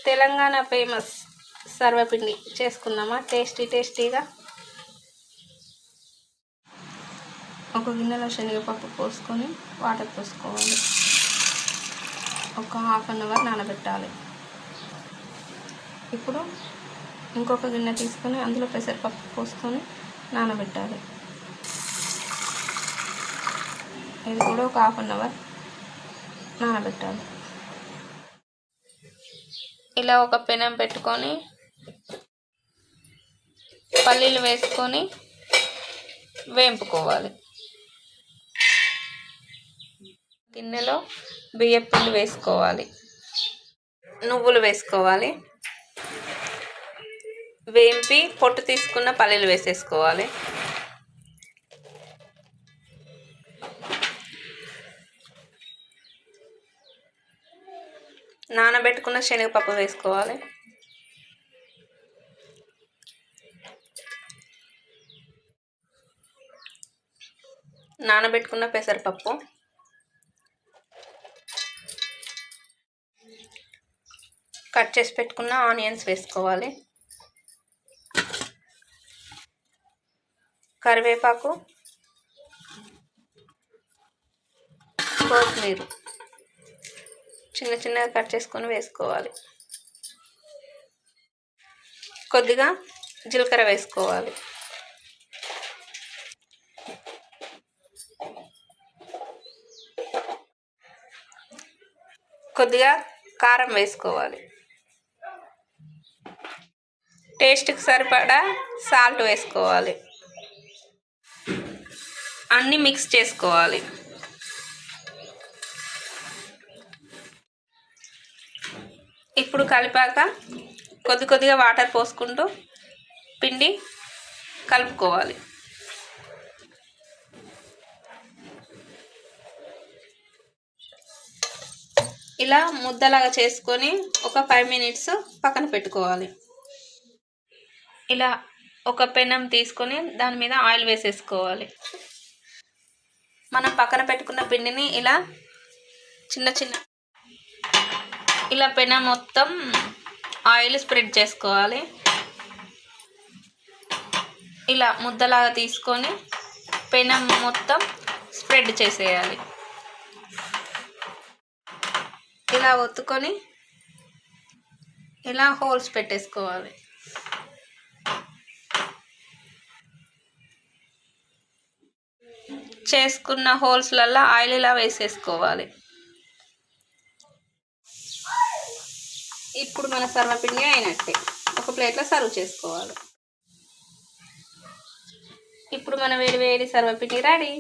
Telangana famous సర్వపిండి చేసుకుందామా టేస్టీగా. ఒక గిన్నెలో శనగపప్పు పోసుకొని వాటర్ పోసుకోవాలి. ఒక ½ గంట నానబెట్టాలి. ఇప్పుడు ఇంకొక గిన్నె తీసుకొని అందులో పెసరపప్పు పోసుకొని నానబెట్టాలి. ఇది కూడా ఒక ½ గంట నానబెట్టాలి. ఇలా ఒక పెనం పెట్టుకొని పల్లీలు వేసుకొని వేంపుకోవాలి. గిన్నెలో బియ్యం పిండి వేసుకోవాలి, నువ్వులు వేసుకోవాలి, వేంపి పొట్టు తీసుకున్న పల్లీలు వేసేసుకోవాలి. నానబెట్టుకున్న శనగపప్పు వేసుకోవాలి. నానబెట్టుకున్న పెసరపప్పు, కట్ చేసి పెట్టుకున్న ఆనియన్స్ వేసుకోవాలి. కరివేపాకు, కొత్తిమీర చిన్నగా కట్ చేసుకొని వేసుకోవాలి. కొద్దిగా జీలకర్ర వేసుకోవాలి. కొద్దిగా కారం వేసుకోవాలి. టేస్ట్కి సరిపడా సాల్ట్ వేసుకోవాలి. అన్నీ మిక్స్ చేసుకోవాలి. ఇప్పుడు కలిపాక కొద్దిగా వాటర్ పోసుకుంటూ పిండి కలుపుకోవాలి. ఇలా ముద్దలాగా చేసుకొని ఒక 5 minutes పక్కన పెట్టుకోవాలి. ఇలా ఒక పెనం తీసుకొని దాని మీద ఆయిల్ వేసేసుకోవాలి. మనం పక్కన పెట్టుకున్న పిండిని ఇలా చిన్న ఇలా పెనం మొత్తం ఆయిల్ స్ప్రెడ్ చేసుకోవాలి. ఇలా ముద్దలాగా తీసుకొని పెనం మొత్తం స్ప్రెడ్ చేసేయాలి. ఇలా ఒత్తుకొని ఇలా హోల్స్ పెట్టేసుకోవాలి. చేసుకున్న హోల్స్లలో ఆయిల్ ఇలా వేసేసుకోవాలి. ఇప్పుడు మన సర్వపిండి అయినట్టే ఒక ప్లేట్లో సర్వ్ చేసుకోవాలి. ఇప్పుడు మన వేడి సర్వపిండి రెడీ.